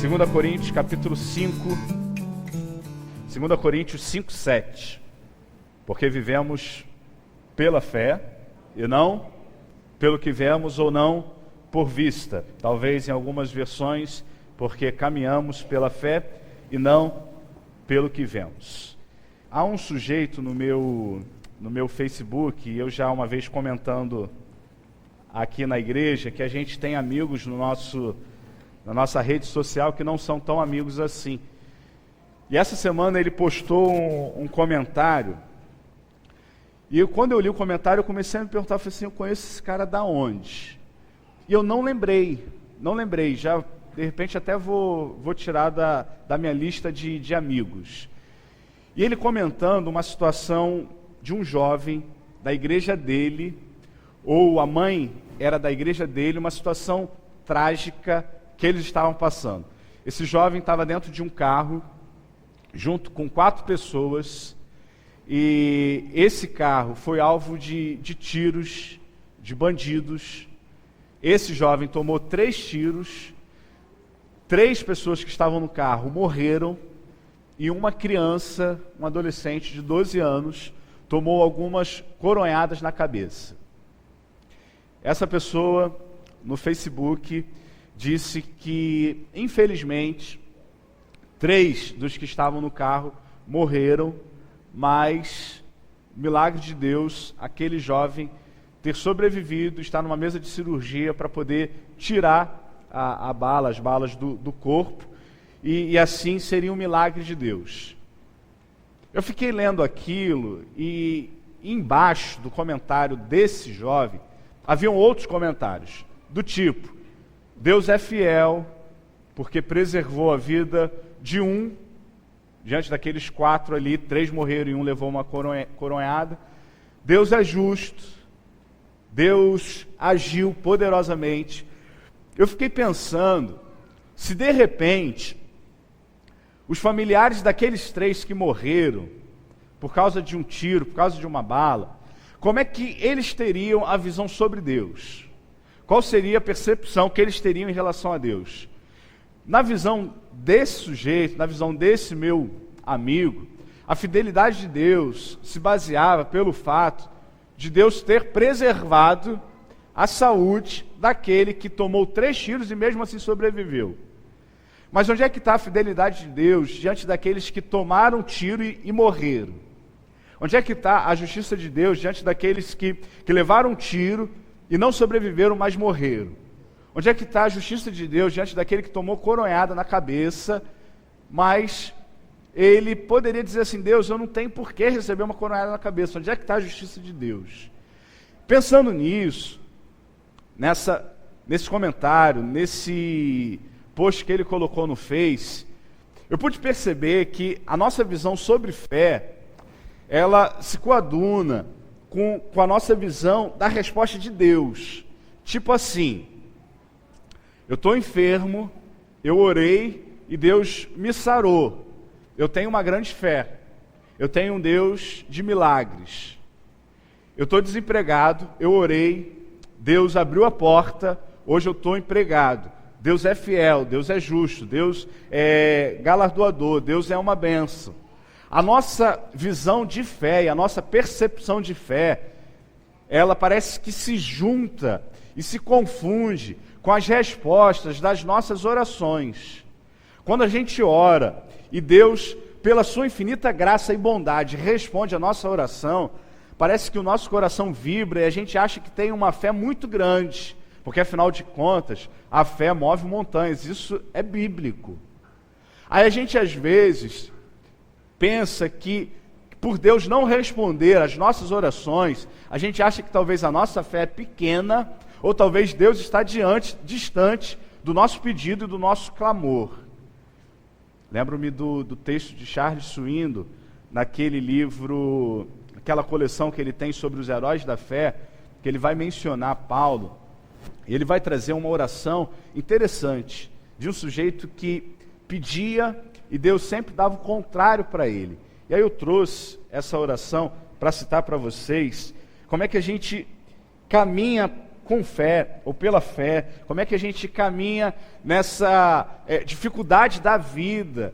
2 Coríntios capítulo 5, 2 Coríntios 5, 7. Porque vivemos pela fé e não pelo que vemos ou não por vista. Talvez em algumas versões, porque caminhamos pela fé e não pelo que vemos. Há um sujeito no meu Facebook, e eu já uma vez comentando aqui na igreja, que a gente tem amigos na nossa rede social que não são tão amigos assim. E essa semana ele postou um comentário, e quando eu li o comentário eu comecei a me perguntar, eu falei assim, eu conheço esse cara da onde? E eu não lembrei, já de repente até vou tirar da minha lista de amigos. E ele comentando uma situação de um jovem da igreja dele, ou a mãe era da igreja dele, uma situação trágica que eles estavam passando. Esse jovem estava dentro de um carro, junto com 4 pessoas, e esse carro foi alvo de tiros, de bandidos. Esse jovem tomou 3 tiros, 3 pessoas que estavam no carro morreram, e uma criança, um adolescente de 12 anos, tomou algumas coronhadas na cabeça. Essa pessoa, no Facebook, disse que, infelizmente, 3 dos que estavam no carro morreram, mas, milagre de Deus, aquele jovem ter sobrevivido, estar numa mesa de cirurgia para poder tirar as balas do corpo, e assim seria um milagre de Deus. Eu fiquei lendo aquilo, e embaixo do comentário desse jovem, haviam outros comentários, do tipo, Deus é fiel, porque preservou a vida de um, diante daqueles 4 ali, 3 morreram e um levou uma coronhada. Deus é justo, Deus agiu poderosamente. Eu fiquei pensando, se de repente, os familiares daqueles 3 que morreram, por causa de um tiro, por causa de uma bala, como é que eles teriam a visão sobre Deus? Qual seria a percepção que eles teriam em relação a Deus? Na visão desse sujeito, na visão desse meu amigo, a fidelidade de Deus se baseava pelo fato de Deus ter preservado a saúde daquele que tomou 3 tiros e mesmo assim sobreviveu. Mas onde é que está a fidelidade de Deus diante daqueles que tomaram tiro e morreram? Onde é que está a justiça de Deus diante daqueles que levaram um tiro e não sobreviveram, mas morreram? Onde é que está a justiça de Deus diante daquele que tomou coronhada na cabeça, mas ele poderia dizer assim, Deus, eu não tenho por que receber uma coronhada na cabeça. Onde é que está a justiça de Deus? Pensando nisso, nesse comentário, nesse post que ele colocou no Face, eu pude perceber que a nossa visão sobre fé, ela se coaduna com a nossa visão da resposta de Deus. Tipo assim, eu estou enfermo, eu orei e Deus me sarou. Eu tenho uma grande fé. Eu tenho um Deus de milagres. Eu estou desempregado, eu orei, Deus abriu a porta, hoje eu estou empregado. Deus é fiel, Deus é justo, Deus é galardoador, Deus é uma bênção. A nossa visão de fé e a nossa percepção de fé, ela parece que se junta e se confunde com as respostas das nossas orações. Quando a gente ora e Deus, pela sua infinita graça e bondade, responde a nossa oração, parece que o nosso coração vibra e a gente acha que tem uma fé muito grande, porque afinal de contas, a fé move montanhas, isso é bíblico. Aí a gente às vezes pensa que por Deus não responder às nossas orações, a gente acha que talvez a nossa fé é pequena, ou talvez Deus está distante do nosso pedido e do nosso clamor. Lembro-me do texto de Charles Swindoll, naquele livro, aquela coleção que ele tem sobre os heróis da fé, que ele vai mencionar Paulo, e ele vai trazer uma oração interessante, de um sujeito que pedia e Deus sempre dava o contrário para ele. E aí eu trouxe essa oração para citar para vocês, como é que a gente caminha com fé, ou pela fé, como é que a gente caminha nessa dificuldade da vida,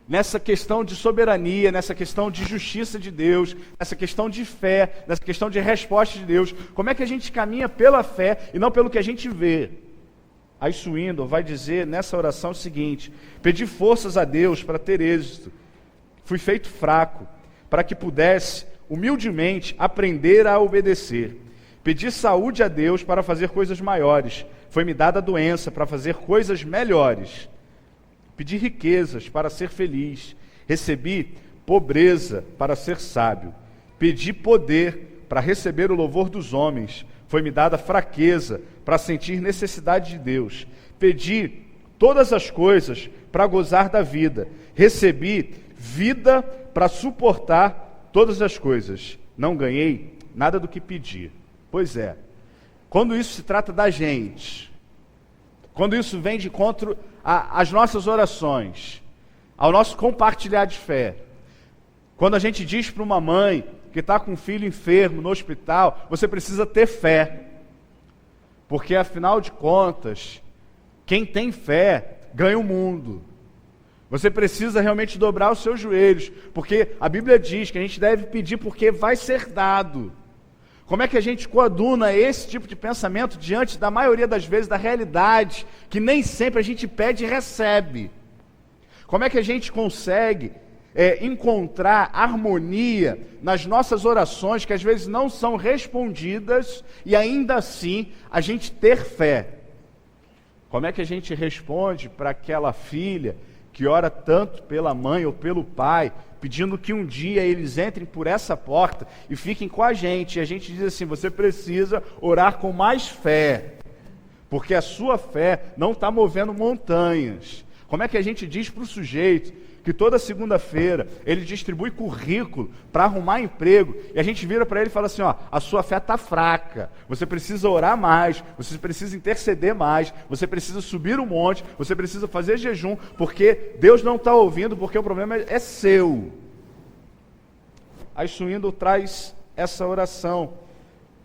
nessa questão de soberania, nessa questão de justiça de Deus, nessa questão de fé, nessa questão de resposta de Deus, como é que a gente caminha pela fé e não pelo que a gente vê. Aí Swindoll vai dizer nessa oração o seguinte: pedi forças a Deus para ter êxito, fui feito fraco, para que pudesse humildemente aprender a obedecer. Pedi saúde a Deus para fazer coisas maiores, foi-me dada a doença para fazer coisas melhores. Pedi riquezas para ser feliz, recebi pobreza para ser sábio. Pedi poder para receber o louvor dos homens, foi-me dada fraqueza para sentir necessidade de Deus. Pedi todas as coisas para gozar da vida, recebi vida para suportar todas as coisas. Não ganhei nada do que pedi. Pois é, quando isso se trata da gente, quando isso vem de encontro às nossas orações, ao nosso compartilhar de fé, quando a gente diz para uma mãe que está com um filho enfermo no hospital, você precisa ter fé, porque afinal de contas, quem tem fé ganha o mundo. Você precisa realmente dobrar os seus joelhos, porque a Bíblia diz que a gente deve pedir porque vai ser dado. Como é que a gente coaduna esse tipo de pensamento diante da maioria das vezes da realidade, que nem sempre a gente pede e recebe? Como é que a gente consegue encontrar harmonia nas nossas orações, que às vezes não são respondidas, e ainda assim a gente ter fé? Como é que a gente responde para aquela filha que ora tanto pela mãe ou pelo pai, pedindo que um dia eles entrem por essa porta e fiquem com a gente? E a gente diz assim: você precisa orar com mais fé, porque a sua fé não está movendo montanhas. Como é que a gente diz para o sujeito que toda segunda-feira ele distribui currículo para arrumar emprego, e a gente vira para ele e fala assim: ó, a sua fé está fraca, você precisa orar mais, você precisa interceder mais, você precisa subir um monte, você precisa fazer jejum, porque Deus não está ouvindo, porque o problema é seu. Aí Swindoll traz essa oração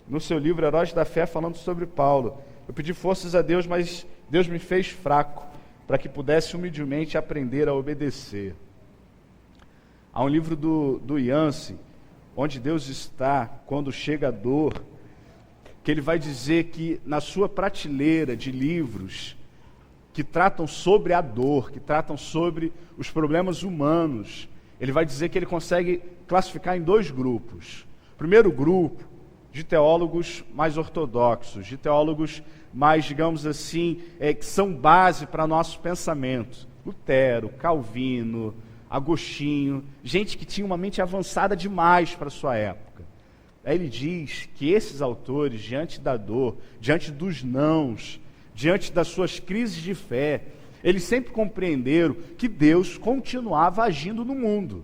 no seu livro Heróis da Fé, falando sobre Paulo. Eu pedi forças a Deus, mas Deus me fez fraco, para que pudesse humildemente aprender a obedecer. Há um livro do Yancey, Onde Deus Está Quando Chega a Dor, que ele vai dizer que na sua prateleira de livros que tratam sobre a dor, que tratam sobre os problemas humanos, ele vai dizer que ele consegue classificar em dois grupos. O primeiro grupo, de teólogos mais ortodoxos, de teólogos mais, digamos assim, que são base para nosso pensamento. Lutero, Calvino, Agostinho, gente que tinha uma mente avançada demais para a sua época. Aí ele diz que esses autores, diante da dor, diante dos nãos, diante das suas crises de fé, eles sempre compreenderam que Deus continuava agindo no mundo.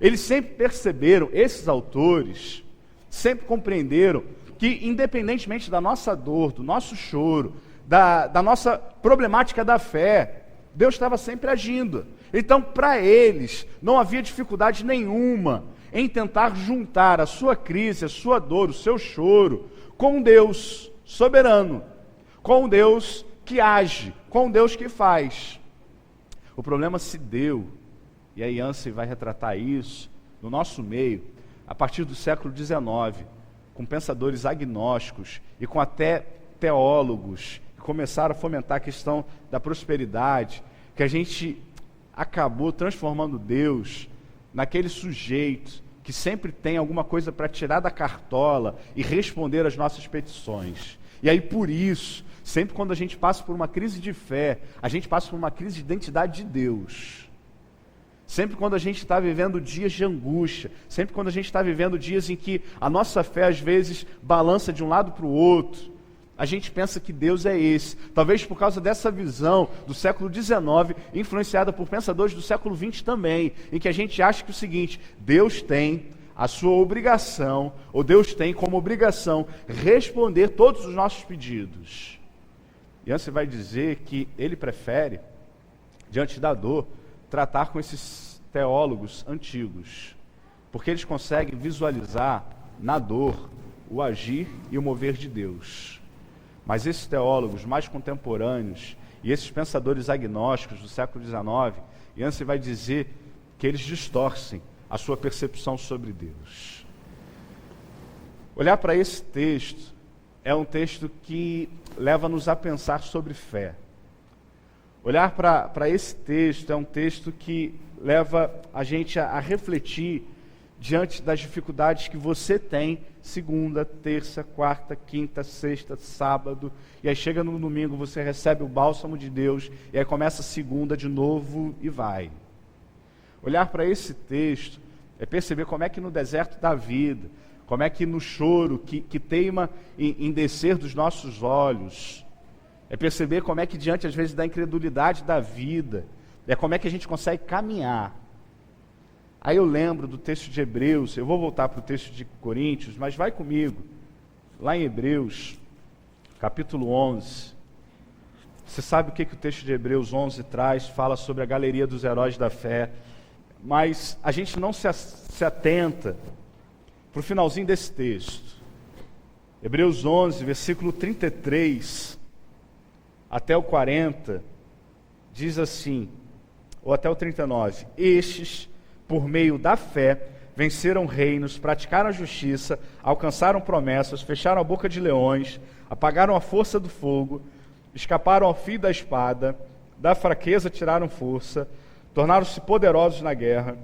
Eles sempre perceberam, esses autores, sempre compreenderam que, independentemente da nossa dor, do nosso choro, da nossa problemática da fé, Deus estava sempre agindo. Então, para eles, não havia dificuldade nenhuma em tentar juntar a sua crise, a sua dor, o seu choro, com Deus soberano, com Deus que age, com Deus que faz. O problema se deu, e a Yancey vai retratar isso, no nosso meio, a partir do século XIX, com pensadores agnósticos e com até teólogos que começaram a fomentar a questão da prosperidade, que a gente acabou transformando Deus naquele sujeito que sempre tem alguma coisa para tirar da cartola e responder às nossas petições. E aí, por isso, sempre quando a gente passa por uma crise de fé, a gente passa por uma crise de identidade de Deus. Sempre quando a gente está vivendo dias de angústia, sempre quando a gente está vivendo dias em que a nossa fé às vezes balança de um lado para o outro, a gente pensa que Deus é esse. Talvez por causa dessa visão do século XIX, influenciada por pensadores do século XX também, em que a gente acha que o seguinte: Deus tem a sua obrigação, ou Deus tem como obrigação responder todos os nossos pedidos. E você vai dizer que ele prefere, diante da dor, tratar com esses teólogos antigos, porque eles conseguem visualizar na dor o agir e o mover de Deus. Mas esses teólogos mais contemporâneos e esses pensadores agnósticos do século XIX, Yancey vai dizer que eles distorcem a sua percepção sobre Deus. Olhar para esse texto é um texto que leva-nos a pensar sobre fé. Olhar para esse texto é um texto que leva a gente a refletir diante das dificuldades que você tem segunda, terça, quarta, quinta, sexta, sábado, e aí chega no domingo, você recebe o bálsamo de Deus, e aí começa a segunda de novo e vai. Olhar para esse texto é perceber como é que no deserto da vida, como é que no choro que teima em descer dos nossos olhos, é perceber como é que diante às vezes da incredulidade da vida, é como é que a gente consegue caminhar. Aí eu lembro do texto de Hebreus, eu vou voltar para o texto de Coríntios, mas vai comigo, lá em Hebreus, capítulo 11. Você sabe o que o texto de Hebreus 11 traz? Fala sobre a galeria dos heróis da fé, mas a gente não se atenta para o finalzinho desse texto. Hebreus 11, versículo 33 até o 40, diz assim, ou até o 39, estes, por meio da fé, venceram reinos, praticaram a justiça, alcançaram promessas, fecharam a boca de leões, apagaram a força do fogo, escaparam ao fio da espada, da fraqueza tiraram força, tornaram-se poderosos na guerra,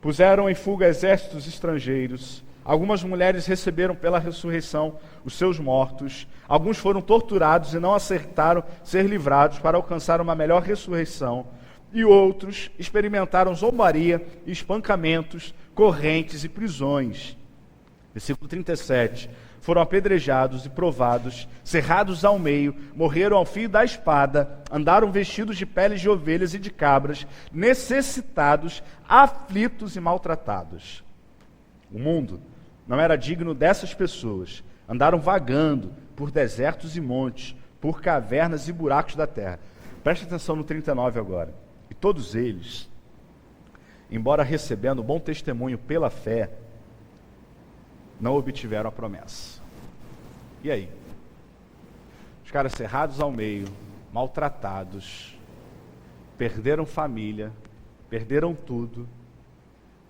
puseram em fuga exércitos estrangeiros, algumas mulheres receberam pela ressurreição os seus mortos, alguns foram torturados e não aceitaram ser livrados para alcançar uma melhor ressurreição, e outros experimentaram zombaria, espancamentos, correntes e prisões. Versículo 37. Foram apedrejados e provados, cerrados ao meio, morreram ao fio da espada, andaram vestidos de peles de ovelhas e de cabras, necessitados, aflitos e maltratados. O mundo não era digno dessas pessoas. Andaram vagando por desertos e montes, por cavernas e buracos da terra. Preste atenção no 39 agora. E todos eles, embora recebendo bom testemunho pela fé, não obtiveram a promessa. E aí? Os caras cerrados ao meio, maltratados, perderam família, perderam tudo,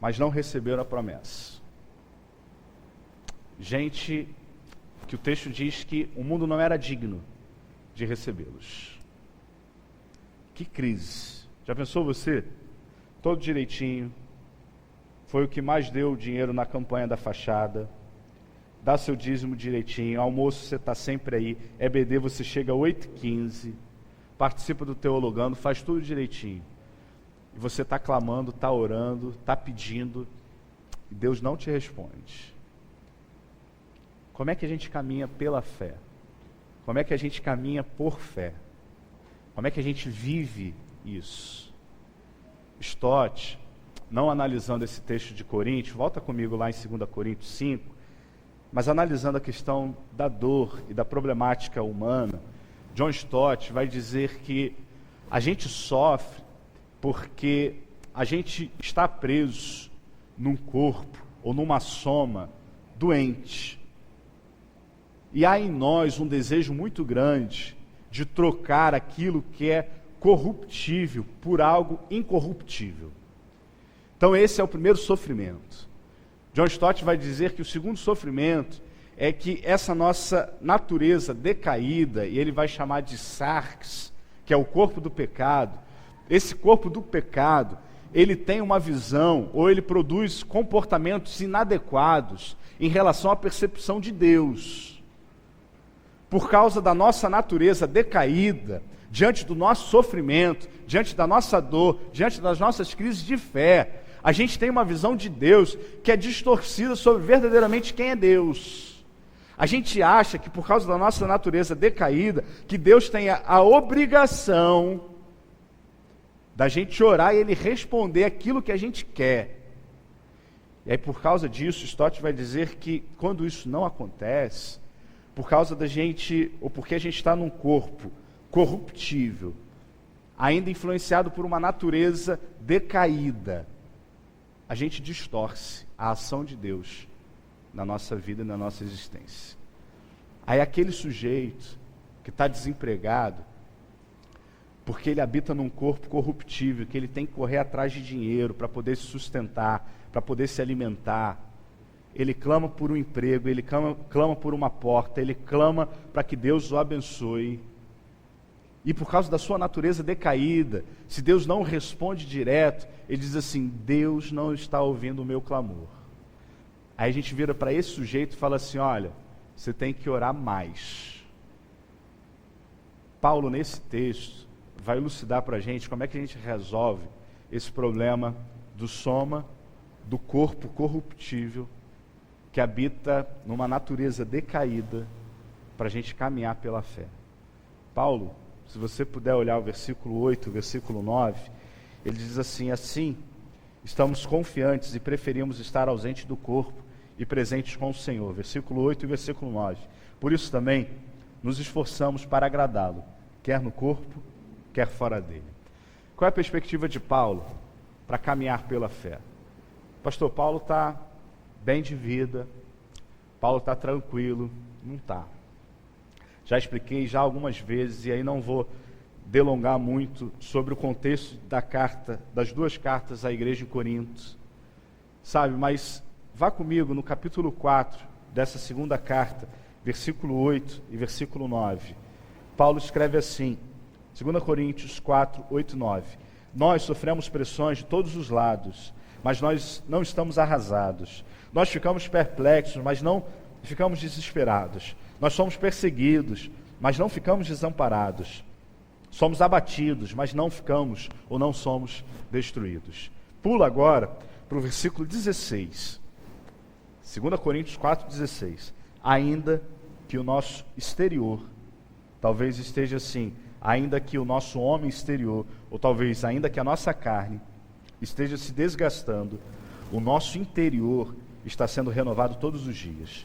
mas não receberam a promessa. Gente que o texto diz que o mundo não era digno de recebê-los. Que crise! Já pensou você? Todo direitinho, foi o que mais deu dinheiro na campanha da fachada, dá seu dízimo direitinho, almoço você está sempre aí, EBD você chega às 8h15, participa do teologando, faz tudo direitinho. E você está clamando, está orando, está pedindo, e Deus não te responde. Como é que a gente caminha pela fé? Como é que a gente caminha por fé? Como é que a gente vive isso? Stott, não analisando esse texto de Coríntios, volta comigo lá em 2 Coríntios 5, mas analisando a questão da dor e da problemática humana, John Stott vai dizer que a gente sofre porque a gente está preso num corpo ou numa soma doente. E há em nós um desejo muito grande de trocar aquilo que é corruptível por algo incorruptível. Então esse é o primeiro sofrimento. John Stott vai dizer que o segundo sofrimento é que essa nossa natureza decaída, e ele vai chamar de sarx, que é o corpo do pecado, esse corpo do pecado, ele tem uma visão, ou ele produz comportamentos inadequados em relação à percepção de Deus. Por causa da nossa natureza decaída, diante do nosso sofrimento, diante da nossa dor, diante das nossas crises de fé, a gente tem uma visão de Deus que é distorcida sobre verdadeiramente quem é Deus. A gente acha que por causa da nossa natureza decaída, que Deus tem a obrigação da gente orar e Ele responder aquilo que a gente quer. E aí por causa disso, Stott vai dizer que quando isso não acontece, por causa da gente, ou porque a gente está num corpo corruptível, ainda influenciado por uma natureza decaída, a gente distorce a ação de Deus na nossa vida e na nossa existência. Aí aquele sujeito, que está desempregado, porque ele habita num corpo corruptível, que ele tem que correr atrás de dinheiro para poder se sustentar, para poder se alimentar. Ele clama por um emprego, ele clama por uma porta, ele clama para que Deus o abençoe. E por causa da sua natureza decaída, se Deus não responde direto, ele diz assim: Deus não está ouvindo o meu clamor. Aí a gente vira para esse sujeito e fala assim: olha, você tem que orar mais. Paulo, nesse texto, vai elucidar para a gente como é que a gente resolve esse problema do soma, do corpo corruptível, que habita numa natureza decaída, para a gente caminhar pela fé. Paulo, se você puder olhar o versículo 8, o versículo 9, ele diz assim: assim, estamos confiantes e preferimos estar ausentes do corpo e presentes com o Senhor. Versículo 8 e versículo 9. Por isso também nos esforçamos para agradá-lo, quer no corpo, quer fora dele. Qual é a perspectiva de Paulo para caminhar pela fé? Pastor, Paulo está bem de vida, Paulo está tranquilo. Não está. Já expliquei já algumas vezes, e aí não vou delongar muito sobre o contexto da carta, das duas cartas à igreja em Corinto, sabe, mas vá comigo no capítulo 4 dessa segunda carta, versículo 8 e versículo 9. Paulo escreve assim, 2 Coríntios 4, 8 e 9. Nós sofremos pressões de todos os lados, mas nós não estamos arrasados. Nós ficamos perplexos, mas não ficamos desesperados. Nós somos perseguidos, mas não ficamos desamparados. Somos abatidos, mas não ficamos ou não somos destruídos. Pula agora para o versículo 16. 2 Coríntios 4, 16. Ainda que o nosso exterior, talvez esteja assim, ainda que o nosso homem exterior, ou talvez ainda que a nossa carne esteja se desgastando, o nosso interior está sendo renovado todos os dias.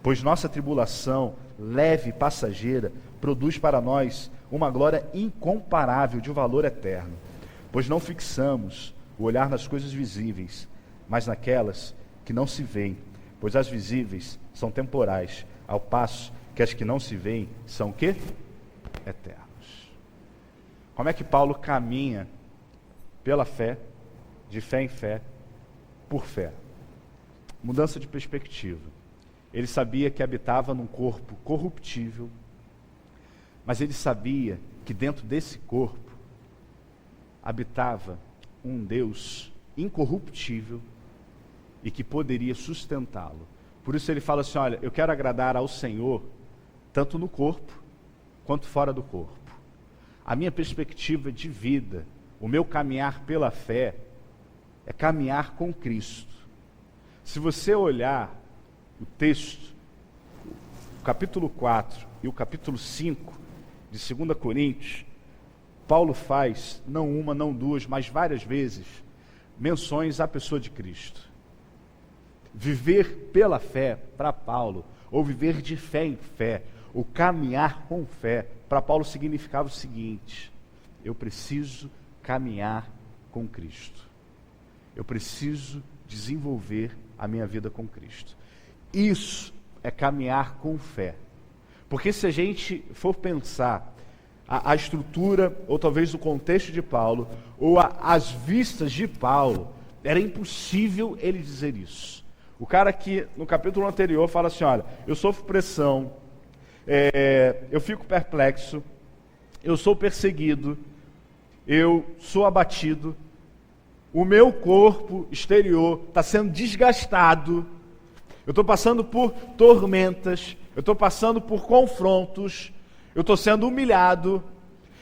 Pois nossa tribulação, leve e passageira, produz para nós uma glória incomparável de valor eterno. Pois não fixamos o olhar nas coisas visíveis, mas naquelas que não se veem. Pois as visíveis são temporais, ao passo que as que não se veem são o quê? Eternos. Como é que Paulo caminha pela fé, de fé em fé, por fé? Mudança de perspectiva. Ele sabia que habitava num corpo corruptível, mas ele sabia que dentro desse corpo habitava um Deus incorruptível e que poderia sustentá-lo. Por isso ele fala assim: olha, eu quero agradar ao Senhor tanto no corpo quanto fora do corpo. A minha perspectiva de vida, o meu caminhar pela fé, é caminhar com Cristo. Se você olhar o texto, o capítulo 4 e o capítulo 5 de 2 Coríntios, Paulo faz, não uma, não duas, mas várias vezes, menções à pessoa de Cristo. Viver pela fé, para Paulo, ou viver de fé em fé, ou caminhar com fé, para Paulo significava o seguinte: eu preciso caminhar com Cristo. Eu preciso desenvolver a minha vida com Cristo. Isso é caminhar com fé. Porque se a gente for pensar a estrutura, ou talvez o contexto de Paulo, ou as vistas de Paulo, era impossível ele dizer isso. O cara que no capítulo anterior fala assim: olha, eu sofro pressão, eu fico perplexo, eu sou perseguido, eu sou abatido, o meu corpo exterior está sendo desgastado, eu estou passando por tormentas, eu estou passando por confrontos, eu estou sendo humilhado.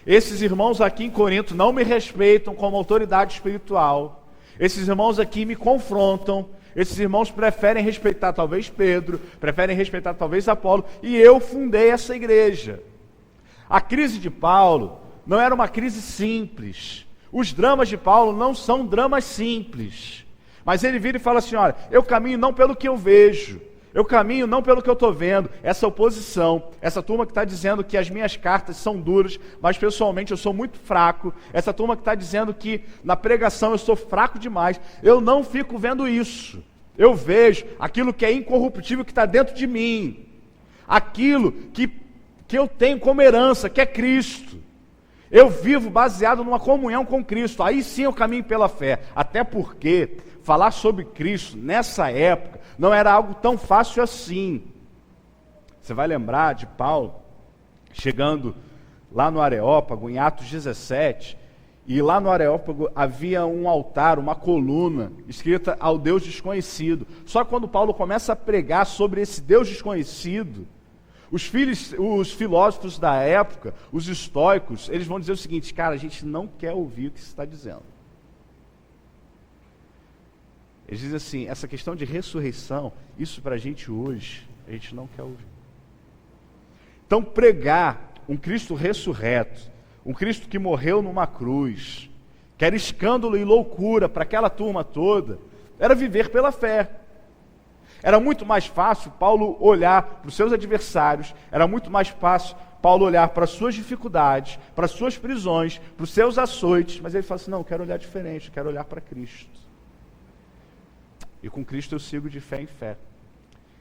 Esses irmãos aqui em Corinto não me respeitam como autoridade espiritual. Esses irmãos aqui me confrontam. Esses irmãos preferem respeitar talvez Pedro, preferem respeitar talvez Apolo, e eu fundei essa igreja. A crise de Paulo não era uma crise simples. Os dramas de Paulo não são dramas simples. Mas ele vira e fala assim: olha, eu caminho não pelo que eu vejo, eu caminho não pelo que eu estou vendo. Essa oposição, essa turma que está dizendo que as minhas cartas são duras, mas pessoalmente eu sou muito fraco. Essa turma que está dizendo que na pregação eu sou fraco demais. Eu não fico vendo isso. Eu vejo aquilo que é incorruptível, que está dentro de mim. Aquilo que que eu tenho como herança, que é Cristo. Eu vivo baseado numa comunhão com Cristo. Aí sim eu caminho pela fé. Até porque falar sobre Cristo nessa época não era algo tão fácil assim. Você vai lembrar de Paulo chegando lá no Areópago, em Atos 17, e lá no Areópago havia um altar, uma coluna, escrita ao Deus desconhecido. Só que quando Paulo começa a pregar sobre esse Deus desconhecido, os filósofos da época, os estoicos, eles vão dizer o seguinte: cara, a gente não quer ouvir o que você está dizendo. Eles dizem assim, essa questão de ressurreição, isso para a gente hoje, a gente não quer ouvir. Então pregar um Cristo ressurreto, um Cristo que morreu numa cruz, que era escândalo e loucura para aquela turma toda, era viver pela fé. Era muito mais fácil Paulo olhar para os seus adversários, era muito mais fácil Paulo olhar para as suas dificuldades, para as suas prisões, para os seus açoites, mas ele fala assim, não, eu quero olhar diferente, eu quero olhar para Cristo. E com Cristo eu sigo de fé em fé.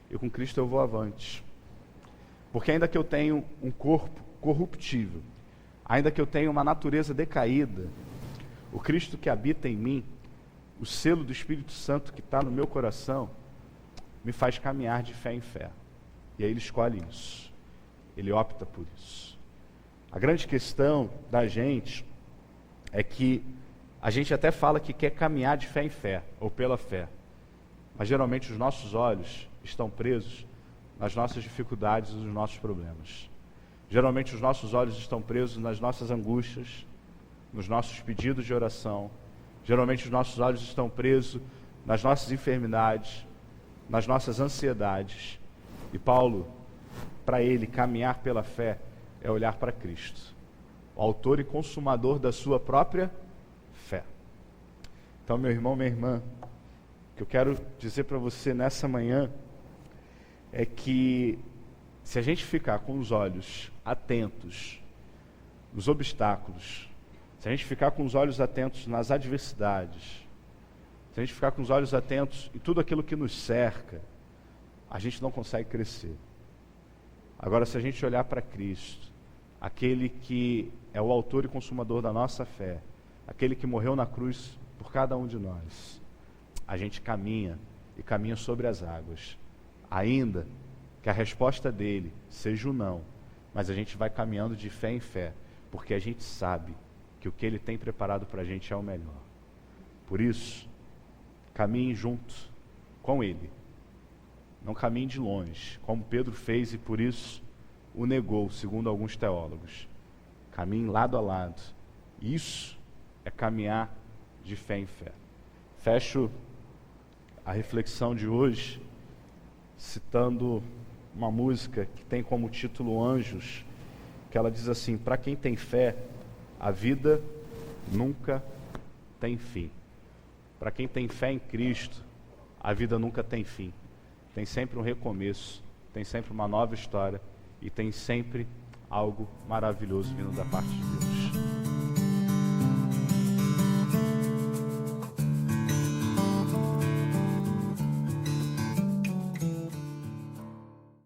E com Cristo eu vou avante. Porque ainda que eu tenha um corpo corruptível, ainda que eu tenha uma natureza decaída, o Cristo que habita em mim, o selo do Espírito Santo que está no meu coração, me faz caminhar de fé em fé. E aí ele escolhe isso. Ele opta por isso. A grande questão da gente é que a gente até fala que quer caminhar de fé em fé, ou pela fé. Mas geralmente os nossos olhos estão presos nas nossas dificuldades e nos nossos problemas. Geralmente os nossos olhos estão presos nas nossas angústias, nos nossos pedidos de oração. Geralmente os nossos olhos estão presos nas nossas enfermidades, nas nossas ansiedades. E Paulo, para ele, caminhar pela fé é olhar para Cristo, o autor e consumador da sua própria fé. Então, meu irmão, minha irmã, o que eu quero dizer para você nessa manhã é que se a gente ficar com os olhos atentos nos obstáculos, se a gente ficar com os olhos atentos nas adversidades, se a gente ficar com os olhos atentos em tudo aquilo que nos cerca, a gente não consegue crescer. Agora, se a gente olhar para Cristo, aquele que é o autor e consumador da nossa fé, aquele que morreu na cruz por cada um de nós, a gente caminha e caminha sobre as águas, ainda que a resposta dele seja o não, mas a gente vai caminhando de fé em fé, porque a gente sabe que o que ele tem preparado para a gente é o melhor. Por isso, caminhe junto com ele, não caminhe de longe, como Pedro fez e por isso o negou, segundo alguns teólogos. Caminhe lado a lado. Isso é caminhar de fé em fé. Fecho a reflexão de hoje citando uma música que tem como título Anjos, que ela diz assim: para quem tem fé, a vida nunca tem fim. Para quem tem fé em Cristo, a vida nunca tem fim. Tem sempre um recomeço, tem sempre uma nova história e tem sempre algo maravilhoso vindo da parte de Deus.